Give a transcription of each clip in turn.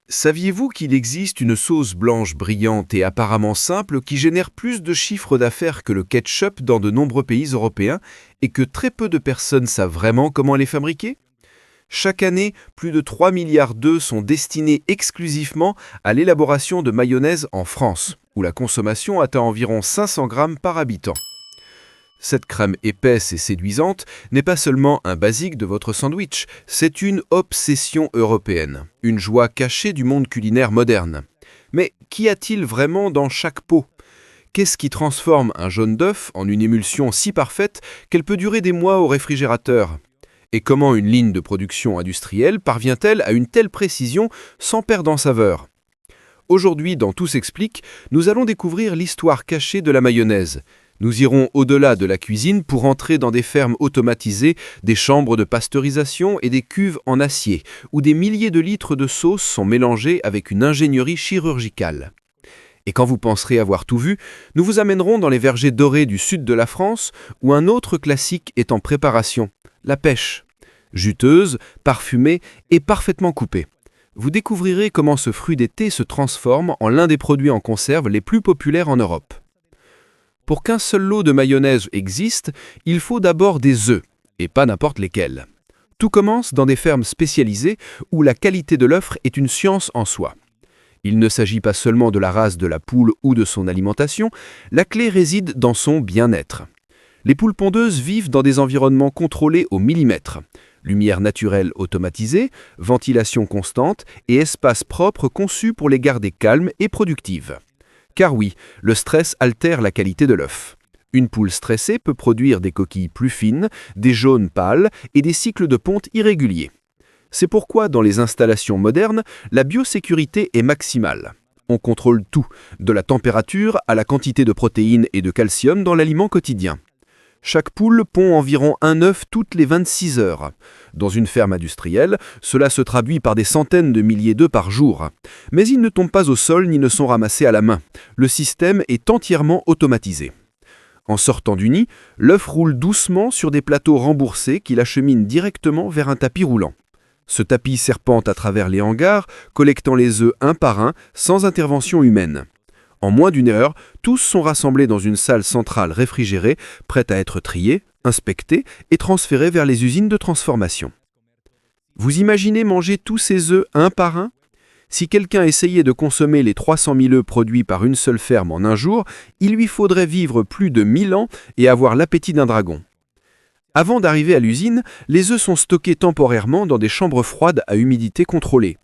Saviez-vous qu'il existe une sauce blanche brillante et apparemment simple qui génère plus de chiffre d'affaires que le ketchup dans de nombreux pays européens et que très peu de personnes savent vraiment comment les fabriquer? Chaque année, plus de 3 milliards d'œufs sont destinés exclusivement à l'élaboration de mayonnaise en France, où la consommation atteint environ 500 grammes par habitant. Cette crème épaisse et séduisante n'est pas seulement un basique de votre sandwich, c'est une obsession européenne, une joie cachée du monde culinaire moderne. Mais qu'y a-t-il vraiment dans chaque pot? Qu'est-ce qui transforme un jaune d'œuf en une émulsion si parfaite qu'elle peut durer des mois au réfrigérateur? Et comment une ligne de production industrielle parvient-elle à une telle précision sans perdre en saveur? Aujourd'hui, dans Tout s'explique, nous allons découvrir l'histoire cachée de la mayonnaise. Nous irons au-delà de la cuisine pour entrer dans des fermes automatisées, des chambres de pasteurisation et des cuves en acier, où des milliers de litres de sauce sont mélangés avec une ingénierie chirurgicale. Et quand vous penserez avoir tout vu, nous vous amènerons dans les vergers dorés du sud de la France, où un autre classique est en préparation, la pêche. Juteuse, parfumée et parfaitement coupée. Vous découvrirez comment ce fruit d'été se transforme en l'un des produits en conserve les plus populaires en Europe. Pour qu'un seul lot de mayonnaise existe, il faut d'abord des œufs, et pas n'importe lesquels. Tout commence dans des fermes spécialisées où la qualité de l'œuf est une science en soi. Il ne s'agit pas seulement de la race de la poule ou de son alimentation, la clé réside dans son bien-être. Les poules pondeuses vivent dans des environnements contrôlés au millimètre. Lumière naturelle automatisée, ventilation constante et espace propre conçus pour les garder calmes et productives. Car oui, le stress altère la qualité de l'œuf. Une poule stressée peut produire des coquilles plus fines, des jaunes pâles et des cycles de ponte irréguliers. C'est pourquoi dans les installations modernes, la biosécurité est maximale. On contrôle tout, de la température à la quantité de protéines et de calcium dans l'aliment quotidien. Chaque poule pond environ un œuf toutes les 26 heures. Dans une ferme industrielle, cela se traduit par des centaines de milliers d'œufs par jour. Mais ils ne tombent pas au sol ni ne sont ramassés à la main. Le système est entièrement automatisé. En sortant du nid, l'œuf roule doucement sur des plateaux remboursés qui l'acheminent directement vers un tapis roulant. Ce tapis serpente à travers les hangars, collectant les œufs un par un, sans intervention humaine. En moins d'une heure, tous sont rassemblés dans une salle centrale réfrigérée, prête à être triés, inspectés et transférés vers les usines de transformation. Vous imaginez manger tous ces œufs un par un? Si quelqu'un essayait de consommer les 300 000 œufs produits par une seule ferme en un jour, il lui faudrait vivre plus de 1000 ans et avoir l'appétit d'un dragon. Avant d'arriver à l'usine, les œufs sont stockés temporairement dans des chambres froides à humidité contrôlée.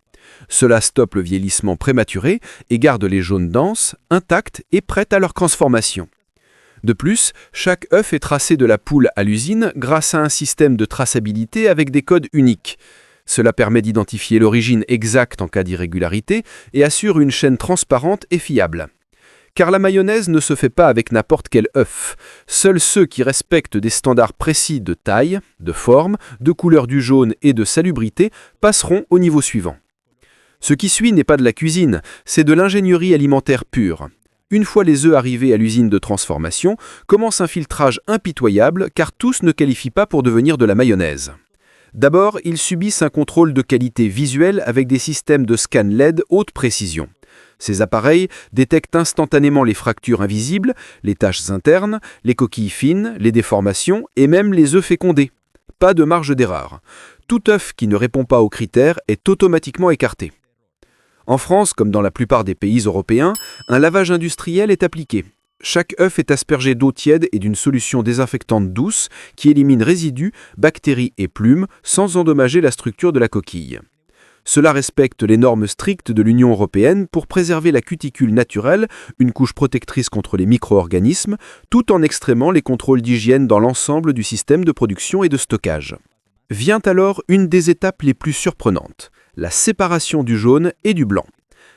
Cela stoppe le vieillissement prématuré et garde les jaunes denses, intacts et prêtes à leur transformation. De plus, chaque œuf est tracé de la poule à l'usine grâce à un système de traçabilité avec des codes uniques. Cela permet d'identifier l'origine exacte en cas d'irrégularité et assure une chaîne transparente et fiable. Car la mayonnaise ne se fait pas avec n'importe quel œuf. Seuls ceux qui respectent des standards précis de taille, de forme, de couleur du jaune et de salubrité passeront au niveau suivant. Ce qui suit n'est pas de la cuisine, c'est de l'ingénierie alimentaire pure. Une fois les œufs arrivés à l'usine de transformation, commence un filtrage impitoyable car tous ne qualifient pas pour devenir de la mayonnaise. D'abord, ils subissent un contrôle de qualité visuelle avec des systèmes de scan LED haute précision. Ces appareils détectent instantanément les fractures invisibles, les taches internes, les coquilles fines, les déformations et même les œufs fécondés. Pas de marge d'erreur. Tout œuf qui ne répond pas aux critères est automatiquement écarté. En France, comme dans la plupart des pays européens, un lavage industriel est appliqué. Chaque œuf est aspergé d'eau tiède et d'une solution désinfectante douce qui élimine résidus, bactéries et plumes sans endommager la structure de la coquille. Cela respecte les normes strictes de l'Union européenne pour préserver la cuticule naturelle, une couche protectrice contre les micro-organismes, tout en extrémant les contrôles d'hygiène dans l'ensemble du système de production et de stockage. Vient alors une des étapes les plus surprenantes, la séparation du jaune et du blanc.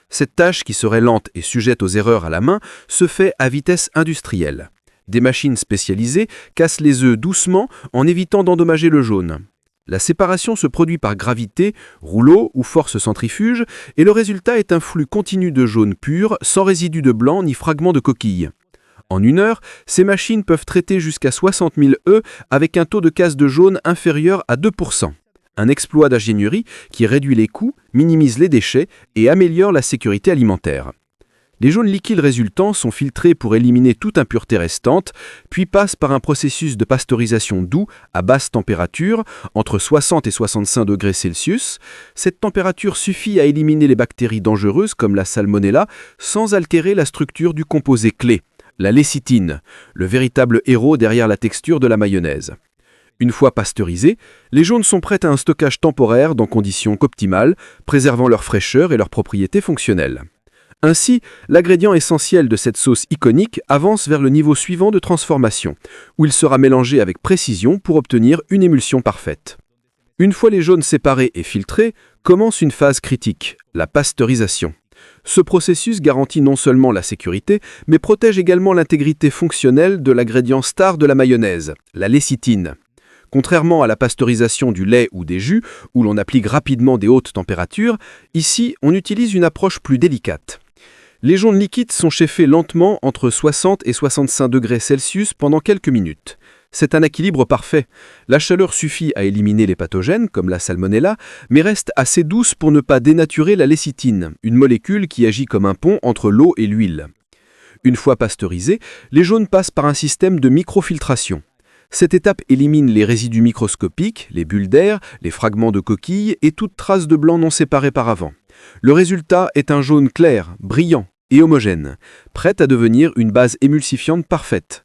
Cette tâche, qui serait lente et sujette aux erreurs à la main, se fait à vitesse industrielle. Des machines spécialisées cassent les œufs doucement en évitant d'endommager le jaune. La séparation se produit par gravité, rouleau ou force centrifuge, et le résultat est un flux continu de jaune pur, sans résidus de blanc ni fragments de coquille. En une heure, ces machines peuvent traiter jusqu'à 60 000 œufs avec un taux de casse de jaune inférieur à 2%. Un exploit d'ingénierie qui réduit les coûts, minimise les déchets et améliore la sécurité alimentaire. Les jaunes liquides résultants sont filtrés pour éliminer toute impureté restante, puis passent par un processus de pasteurisation doux à basse température, entre 60 et 65 degrés Celsius. Cette température suffit à éliminer les bactéries dangereuses comme la salmonella sans altérer la structure du composé clé, la lécithine, le véritable héros derrière la texture de la mayonnaise. Une fois pasteurisés, les jaunes sont prêts à un stockage temporaire dans conditions optimales, préservant leur fraîcheur et leurs propriétés fonctionnelles. Ainsi, l'ingrédient essentiel de cette sauce iconique avance vers le niveau suivant de transformation, où il sera mélangé avec précision pour obtenir une émulsion parfaite. Une fois les jaunes séparés et filtrés, commence une phase critique, la pasteurisation. Ce processus garantit non seulement la sécurité, mais protège également l'intégrité fonctionnelle de l'ingrédient star de la mayonnaise, la lécithine. Contrairement à la pasteurisation du lait ou des jus, où l'on applique rapidement des hautes températures, ici on utilise une approche plus délicate. Les jaunes liquides sont chauffés lentement entre 60 et 65 degrés Celsius pendant quelques minutes. C'est un équilibre parfait. La chaleur suffit à éliminer les pathogènes, comme la salmonella, mais reste assez douce pour ne pas dénaturer la lécithine, une molécule qui agit comme un pont entre l'eau et l'huile. Une fois pasteurisés, les jaunes passent par un système de microfiltration. Cette étape élimine les résidus microscopiques, les bulles d'air, les fragments de coquilles et toute trace de blanc non séparé par avant. Le résultat est un jaune clair, brillant et homogène, prêt à devenir une base émulsifiante parfaite.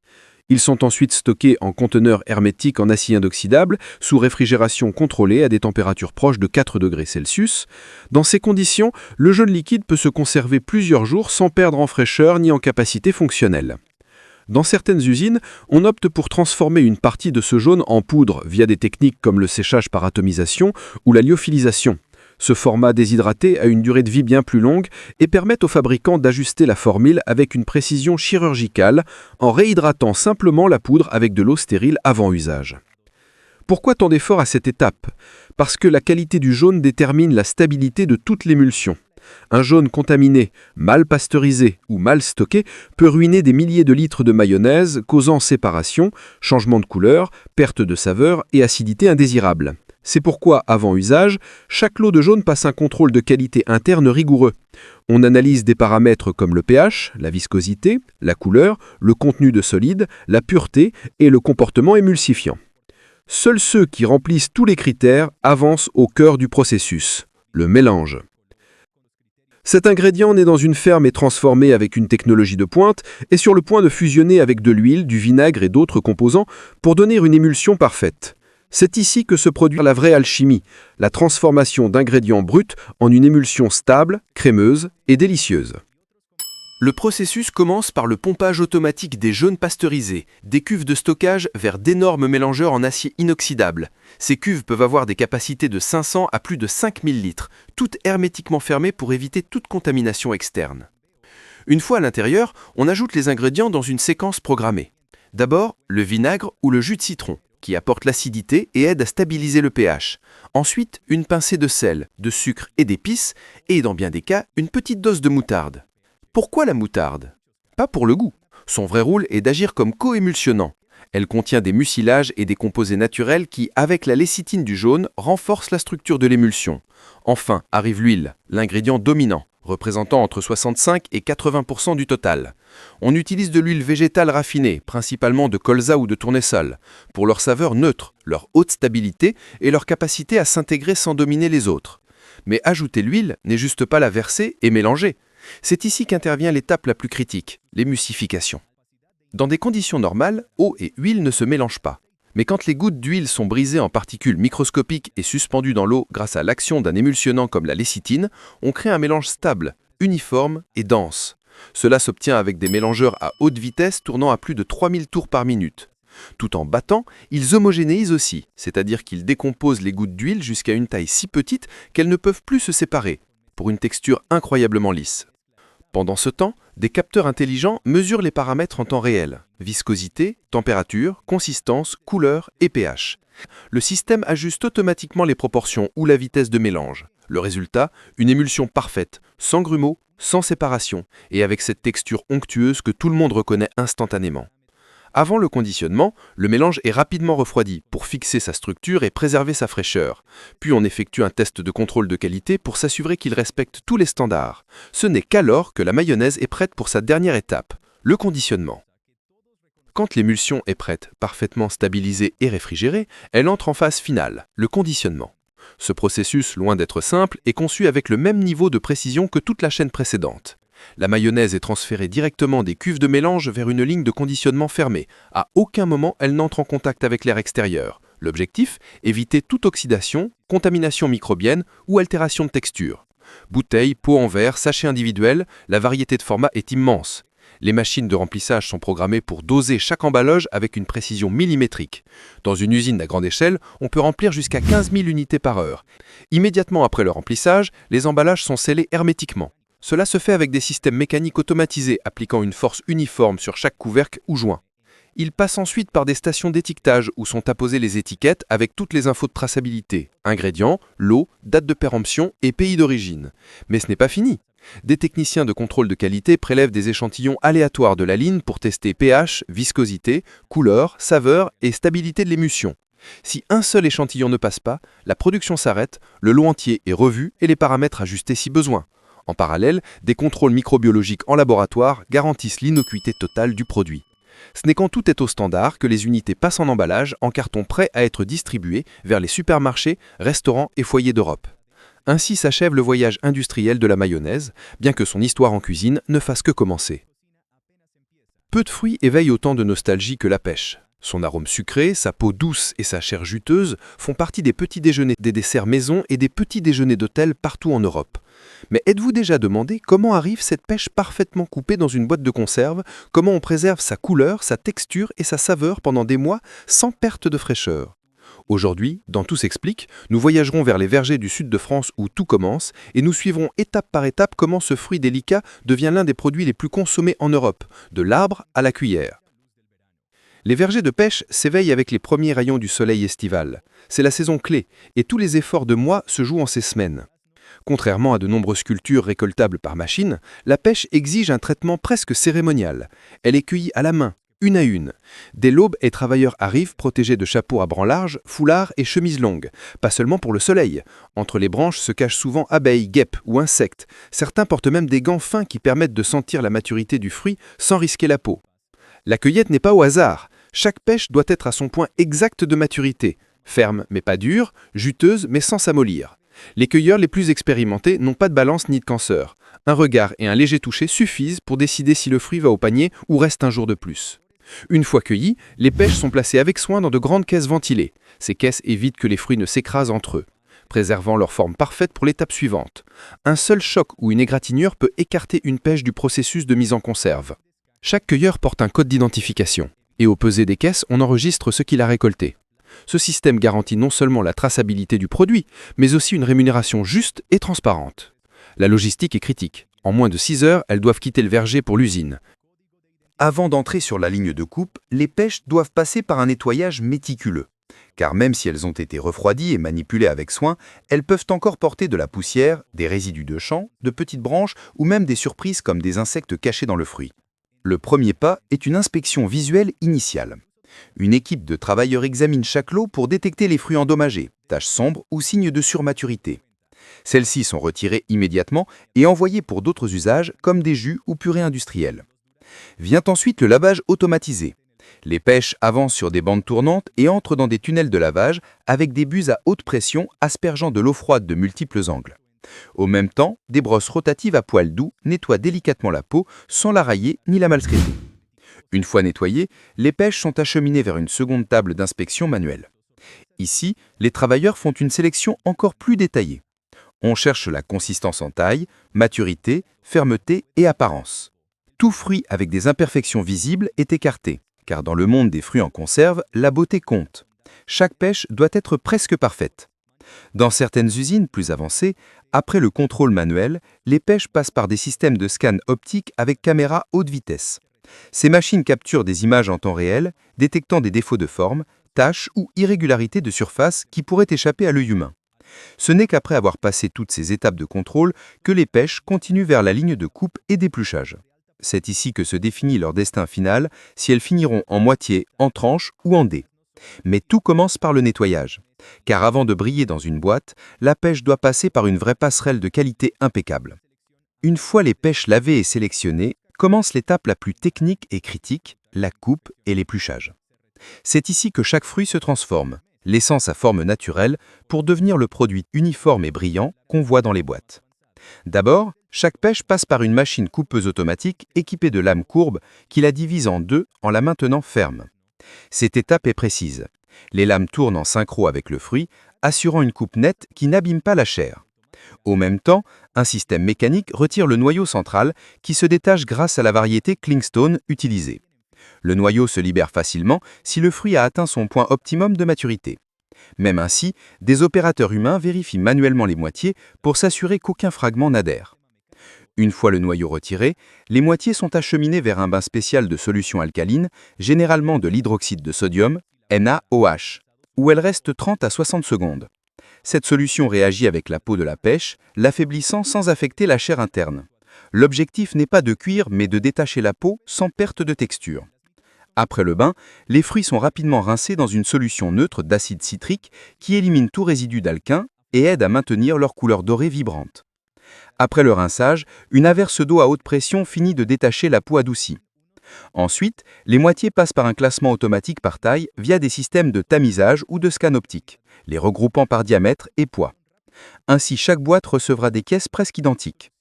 Ils sont ensuite stockés en conteneurs hermétiques en acier inoxydable, sous réfrigération contrôlée à des températures proches de 4 degrés Celsius. Dans ces conditions, le jaune liquide peut se conserver plusieurs jours sans perdre en fraîcheur ni en capacité fonctionnelle. Dans certaines usines, on opte pour transformer une partie de ce jaune en poudre via des techniques comme le séchage par atomisation ou la lyophilisation. Ce format déshydraté a une durée de vie bien plus longue et permet aux fabricants d'ajuster la formule avec une précision chirurgicale en réhydratant simplement la poudre avec de l'eau stérile avant usage. Pourquoi tant d'efforts à cette étape? Parce que la qualité du jaune détermine la stabilité de toute l'émulsion. Un jaune contaminé, mal pasteurisé ou mal stocké peut ruiner des milliers de litres de mayonnaise, causant séparation, changement de couleur, perte de saveur et acidité indésirable. C'est pourquoi, avant usage, chaque lot de jaune passe un contrôle de qualité interne rigoureux. On analyse des paramètres comme le pH, la viscosité, la couleur, le contenu de solide, la pureté et le comportement émulsifiant. Seuls ceux qui remplissent tous les critères avancent au cœur du processus, le mélange. Cet ingrédient né dans une ferme est transformé avec une technologie de pointe et sur le point de fusionner avec de l'huile, du vinaigre et d'autres composants pour donner une émulsion parfaite. C'est ici que se produit la vraie alchimie, la transformation d'ingrédients bruts en une émulsion stable, crémeuse et délicieuse. Le processus commence par le pompage automatique des jaunes pasteurisés, des cuves de stockage vers d'énormes mélangeurs en acier inoxydable. Ces cuves peuvent avoir des capacités de 500 à plus de 5000 litres, toutes hermétiquement fermées pour éviter toute contamination externe. Une fois à l'intérieur, on ajoute les ingrédients dans une séquence programmée. D'abord, le vinaigre ou le jus de citron, qui apporte l'acidité et aide à stabiliser le pH. Ensuite, une pincée de sel, de sucre et d'épices, et dans bien des cas, une petite dose de moutarde. Pourquoi la moutarde? Pas pour le goût. Son vrai rôle est d'agir comme coémulsionnant. Elle contient des mucilages et des composés naturels qui, avec la lécithine du jaune, renforcent la structure de l'émulsion. Enfin, arrive l'huile, l'ingrédient dominant, représentant entre 65 et 80% du total. On utilise de l'huile végétale raffinée, principalement de colza ou de tournesol, pour leur saveur neutre, leur haute stabilité et leur capacité à s'intégrer sans dominer les autres. Mais ajouter l'huile n'est juste pas la verser et mélanger. C'est ici qu'intervient l'étape la plus critique, l'émulsification. Dans des conditions normales, eau et huile ne se mélangent pas. Mais quand les gouttes d'huile sont brisées en particules microscopiques et suspendues dans l'eau grâce à l'action d'un émulsionnant comme la lécithine, on crée un mélange stable, uniforme et dense. Cela s'obtient avec des mélangeurs à haute vitesse tournant à plus de 3000 tours par minute. Tout en battant, ils homogénéisent aussi, c'est-à-dire qu'ils décomposent les gouttes d'huile jusqu'à une taille si petite qu'elles ne peuvent plus se séparer, pour une texture incroyablement lisse. Pendant ce temps, des capteurs intelligents mesurent les paramètres en temps réel, viscosité, température, consistance, couleur et pH. Le système ajuste automatiquement les proportions ou la vitesse de mélange. Le résultat, une émulsion parfaite, sans grumeaux, sans séparation, et avec cette texture onctueuse que tout le monde reconnaît instantanément. Avant le conditionnement, le mélange est rapidement refroidi pour fixer sa structure et préserver sa fraîcheur. Puis on effectue un test de contrôle de qualité pour s'assurer qu'il respecte tous les standards. Ce n'est qu'alors que la mayonnaise est prête pour sa dernière étape, le conditionnement. Quand l'émulsion est prête, parfaitement stabilisée et réfrigérée, elle entre en phase finale, le conditionnement. Ce processus, loin d'être simple, est conçu avec le même niveau de précision que toute la chaîne précédente. La mayonnaise est transférée directement des cuves de mélange vers une ligne de conditionnement fermée. À aucun moment, elle n'entre en contact avec l'air extérieur. L'objectif, éviter toute oxydation, contamination microbienne ou altération de texture. Bouteilles, pots en verre, sachets individuels, la variété de formats est immense. Les machines de remplissage sont programmées pour doser chaque emballage avec une précision millimétrique. Dans une usine à grande échelle, on peut remplir jusqu'à 15 000 unités par heure. Immédiatement après le remplissage, les emballages sont scellés hermétiquement. Cela se fait avec des systèmes mécaniques automatisés appliquant une force uniforme sur chaque couvercle ou joint. Ils passent ensuite par des stations d'étiquetage où sont apposées les étiquettes avec toutes les infos de traçabilité, ingrédients, lot, date de péremption et pays d'origine. Mais ce n'est pas fini. Des techniciens de contrôle de qualité prélèvent des échantillons aléatoires de la ligne pour tester pH, viscosité, couleur, saveur et stabilité de l'émulsion. Si un seul échantillon ne passe pas, la production s'arrête, le lot entier est revu et les paramètres ajustés si besoin. En parallèle, des contrôles microbiologiques en laboratoire garantissent l'innocuité totale du produit. Ce n'est quand tout est au standard que les unités passent en emballage en carton prêt à être distribuées vers les supermarchés, restaurants et foyers d'Europe. Ainsi s'achève le voyage industriel de la mayonnaise, bien que son histoire en cuisine ne fasse que commencer. Peu de fruits éveillent autant de nostalgie que la pêche. Son arôme sucré, sa peau douce et sa chair juteuse font partie des petits déjeuners, des desserts maison et des petits déjeuners d'hôtel partout en Europe. Mais êtes-vous déjà demandé comment arrive cette pêche parfaitement coupée dans une boîte de conserve, comment on préserve sa couleur, sa texture et sa saveur pendant des mois sans perte de fraîcheur? Aujourd'hui, dans Tout s'explique, nous voyagerons vers les vergers du sud de France où tout commence et nous suivrons étape par étape comment ce fruit délicat devient l'un des produits les plus consommés en Europe, de l'arbre à la cuillère. Les vergers de pêche s'éveillent avec les premiers rayons du soleil estival. C'est la saison clé et tous les efforts de mois se jouent en ces semaines. Contrairement à de nombreuses cultures récoltables par machine, la pêche exige un traitement presque cérémonial. Elle est cueillie à la main, une à une. Dès l'aube, les travailleurs arrivent protégés de chapeaux à brans larges, foulards et chemises longues. Pas seulement pour le soleil. Entre les branches se cachent souvent abeilles, guêpes ou insectes. Certains portent même des gants fins qui permettent de sentir la maturité du fruit sans risquer la peau. La cueillette n'est pas au hasard. Chaque pêche doit être à son point exact de maturité. Ferme mais pas dure, juteuse mais sans s'amollir. Les cueilleurs les plus expérimentés n'ont pas de balance ni de cancer. Un regard et un léger toucher suffisent pour décider si le fruit va au panier ou reste un jour de plus. Une fois cueillis, les pêches sont placées avec soin dans de grandes caisses ventilées. Ces caisses évitent que les fruits ne s'écrasent entre eux, préservant leur forme parfaite pour l'étape suivante. Un seul choc ou une égratignure peut écarter une pêche du processus de mise en conserve. Chaque cueilleur porte un code d'identification, et au peser des caisses, on enregistre ce qu'il a récolté. Ce système garantit non seulement la traçabilité du produit, mais aussi une rémunération juste et transparente. La logistique est critique. En moins de 6 heures, elles doivent quitter le verger pour l'usine. Avant d'entrer sur la ligne de coupe, les pêches doivent passer par un nettoyage méticuleux. Car même si elles ont été refroidies et manipulées avec soin, elles peuvent encore porter de la poussière, des résidus de champ, de petites branches ou même des surprises comme des insectes cachés dans le fruit. Le premier pas est une inspection visuelle initiale. Une équipe de travailleurs examine chaque lot pour détecter les fruits endommagés, taches sombres ou signes de surmaturité. Celles-ci sont retirées immédiatement et envoyées pour d'autres usages comme des jus ou purées industrielles. Vient ensuite le lavage automatisé. Les pêches avancent sur des bandes tournantes et entrent dans des tunnels de lavage avec des buses à haute pression aspergeant de l'eau froide de multiples angles. Au même temps, des brosses rotatives à poils doux nettoient délicatement la peau sans la railler ni la maltraiter. Une fois nettoyées, les pêches sont acheminées vers une seconde table d'inspection manuelle. Ici, les travailleurs font une sélection encore plus détaillée. On cherche la consistance en taille, maturité, fermeté et apparence. Tout fruit avec des imperfections visibles est écarté, car dans le monde des fruits en conserve, la beauté compte. Chaque pêche doit être presque parfaite. Dans certaines usines plus avancées, après le contrôle manuel, les pêches passent par des systèmes de scan optique avec caméra haute vitesse. Ces machines capturent des images en temps réel, détectant des défauts de forme, taches ou irrégularités de surface qui pourraient échapper à l'œil humain. Ce n'est qu'après avoir passé toutes ces étapes de contrôle que les pêches continuent vers la ligne de coupe et d'épluchage. C'est ici que se définit leur destin final, si elles finiront en moitié, en tranche ou en dés. Mais tout commence par le nettoyage. Car avant de briller dans une boîte, la pêche doit passer par une vraie passerelle de qualité impeccable. Une fois les pêches lavées et sélectionnées, commence l'étape la plus technique et critique, la coupe et l'épluchage. C'est ici que chaque fruit se transforme, laissant sa forme naturelle pour devenir le produit uniforme et brillant qu'on voit dans les boîtes. D'abord, chaque pêche passe par une machine coupeuse automatique équipée de lames courbes qui la divise en deux en la maintenant ferme. Cette étape est précise. Les lames tournent en synchro avec le fruit, assurant une coupe nette qui n'abîme pas la chair. Au même temps, un système mécanique retire le noyau central qui se détache grâce à la variété Clingstone utilisée. Le noyau se libère facilement si le fruit a atteint son point optimum de maturité. Même ainsi, des opérateurs humains vérifient manuellement les moitiés pour s'assurer qu'aucun fragment n'adhère. Une fois le noyau retiré, les moitiés sont acheminées vers un bain spécial de solution alcaline, généralement de l'hydroxyde de sodium, NaOH, où elle reste 30 à 60 secondes. Cette solution réagit avec la peau de la pêche, l'affaiblissant sans affecter la chair interne. L'objectif n'est pas de cuire, mais de détacher la peau sans perte de texture. Après le bain, les fruits sont rapidement rincés dans une solution neutre d'acide citrique qui élimine tout résidu d'alquin et aide à maintenir leur couleur dorée vibrante. Après le rinçage, une averse d'eau à haute pression finit de détacher la peau adoucie. Ensuite, les moitiés passent par un classement automatique par taille via des systèmes de tamisage ou de scan optique, les regroupant par diamètre et poids. Ainsi, chaque boîte recevra des caisses presque identiques.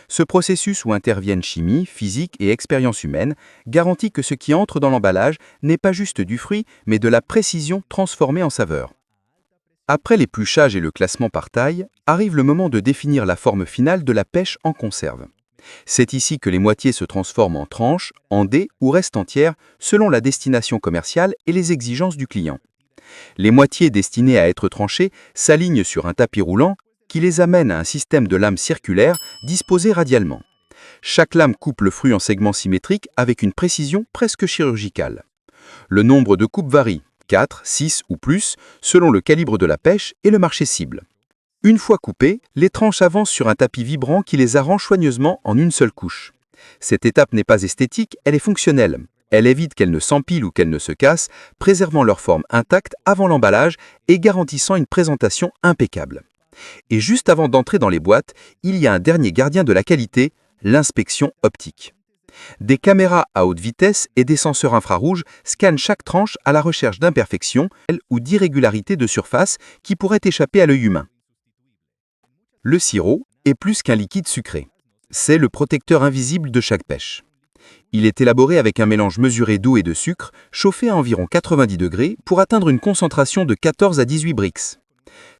Ce processus où interviennent chimie, physique et expérience humaine garantit que ce qui entre dans l'emballage n'est pas juste du fruit, mais de la précision transformée en saveur. Après l'épluchage et le classement par taille, arrive le moment de définir la forme finale de la pêche en conserve. C'est ici que les moitiés se transforment en tranches, en dés ou restent entières selon la destination commerciale et les exigences du client. Les moitiés destinées à être tranchées s'alignent sur un tapis roulant qui les amène à un système de lames circulaires disposées radialement. Chaque lame coupe le fruit en segments symétriques avec une précision presque chirurgicale. Le nombre de coupes varie, 4, 6 ou plus, selon le calibre de la pêche et le marché cible. Une fois coupées, les tranches avancent sur un tapis vibrant qui les arrange soigneusement en une seule couche. Cette étape n'est pas esthétique, elle est fonctionnelle. Elle évite qu'elles ne s'empilent ou qu'elles ne se cassent, préservant leur forme intacte avant l'emballage et garantissant une présentation impeccable. Et juste avant d'entrer dans les boîtes, il y a un dernier gardien de la qualité, l'inspection optique. Des caméras à haute vitesse et des senseurs infrarouges scannent chaque tranche à la recherche d'imperfections ou d'irrégularités de surface qui pourraient échapper à l'œil humain. Le sirop est plus qu'un liquide sucré. C'est le protecteur invisible de chaque pêche. Il est élaboré avec un mélange mesuré d'eau et de sucre, chauffé à environ 90 degrés pour atteindre une concentration de 14 à 18 Brix.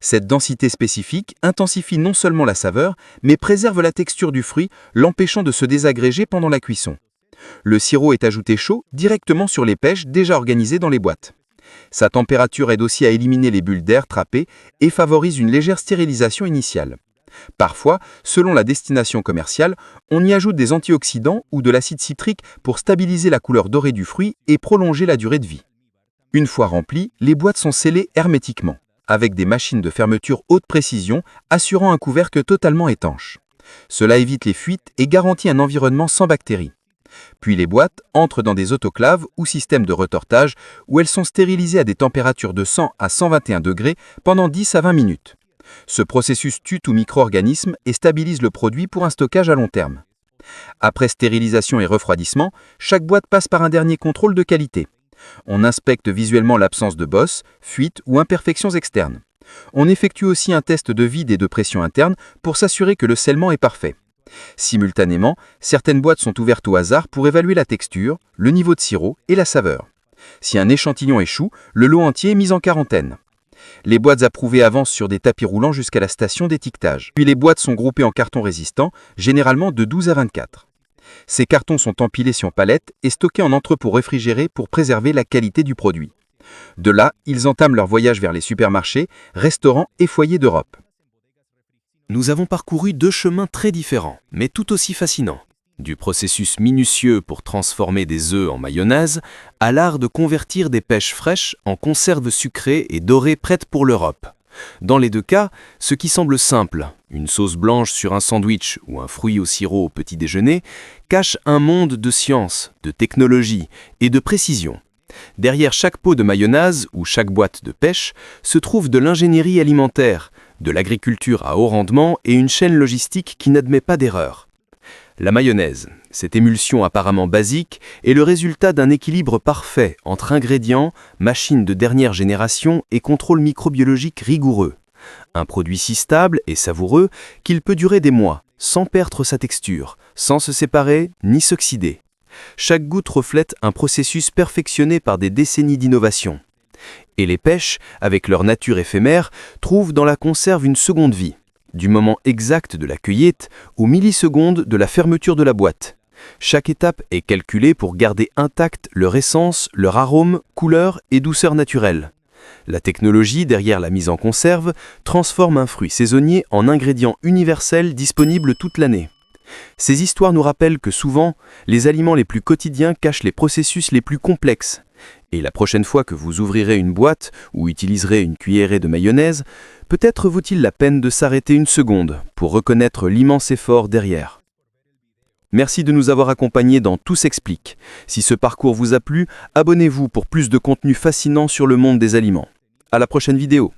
Cette densité spécifique intensifie non seulement la saveur, mais préserve la texture du fruit, l'empêchant de se désagréger pendant la cuisson. Le sirop est ajouté chaud directement sur les pêches déjà organisées dans les boîtes. Sa température aide aussi à éliminer les bulles d'air trappées et favorise une légère stérilisation initiale. Parfois, selon la destination commerciale, on y ajoute des antioxydants ou de l'acide citrique pour stabiliser la couleur dorée du fruit et prolonger la durée de vie. Une fois remplies, les boîtes sont scellées hermétiquement, avec des machines de fermeture haute précision assurant un couvercle totalement étanche. Cela évite les fuites et garantit un environnement sans bactéries. Puis les boîtes entrent dans des autoclaves ou systèmes de retortage où elles sont stérilisées à des températures de 100 à 121 degrés pendant 10 à 20 minutes. Ce processus tue tout micro-organisme et stabilise le produit pour un stockage à long terme. Après stérilisation et refroidissement, chaque boîte passe par un dernier contrôle de qualité. On inspecte visuellement l'absence de bosses, fuites ou imperfections externes. On effectue aussi un test de vide et de pression interne pour s'assurer que le scellement est parfait. Simultanément, certaines boîtes sont ouvertes au hasard pour évaluer la texture, le niveau de sirop et la saveur. Si un échantillon échoue, le lot entier est mis en quarantaine. Les boîtes approuvées avancent sur des tapis roulants jusqu'à la station d'étiquetage. Puis les boîtes sont groupées en cartons résistants, généralement de 12 à 24. Ces cartons sont empilés sur palettes et stockés en entrepôts réfrigérés pour préserver la qualité du produit. De là, ils entament leur voyage vers les supermarchés, restaurants et foyers d'Europe. Nous avons parcouru deux chemins très différents, mais tout aussi fascinants. Du processus minutieux pour transformer des œufs en mayonnaise, à l'art de convertir des pêches fraîches en conserves sucrées et dorées prêtes pour l'Europe. Dans les deux cas, ce qui semble simple, une sauce blanche sur un sandwich ou un fruit au sirop au petit déjeuner, cache un monde de science, de technologie et de précision. Derrière chaque pot de mayonnaise ou chaque boîte de pêche se trouve de l'ingénierie alimentaire, de l'agriculture à haut rendement et une chaîne logistique qui n'admet pas d'erreur. La mayonnaise, cette émulsion apparemment basique, est le résultat d'un équilibre parfait entre ingrédients, machines de dernière génération et contrôle microbiologique rigoureux. Un produit si stable et savoureux qu'il peut durer des mois, sans perdre sa texture, sans se séparer ni s'oxyder. Chaque goutte reflète un processus perfectionné par des décennies d'innovation. Et les pêches, avec leur nature éphémère, trouvent dans la conserve une seconde vie, du moment exact de la cueillette aux millisecondes de la fermeture de la boîte. Chaque étape est calculée pour garder intacte leur essence, leur arôme, couleur et douceur naturelle. La technologie derrière la mise en conserve transforme un fruit saisonnier en ingrédient universel disponible toute l'année. Ces histoires nous rappellent que souvent, les aliments les plus quotidiens cachent les processus les plus complexes. Et la prochaine fois que vous ouvrirez une boîte ou utiliserez une cuillerée de mayonnaise, peut-être vaut-il la peine de s'arrêter une seconde pour reconnaître l'immense effort derrière. Merci de nous avoir accompagnés dans Tout s'explique. Si ce parcours vous a plu, abonnez-vous pour plus de contenu fascinant sur le monde des aliments. À la prochaine vidéo.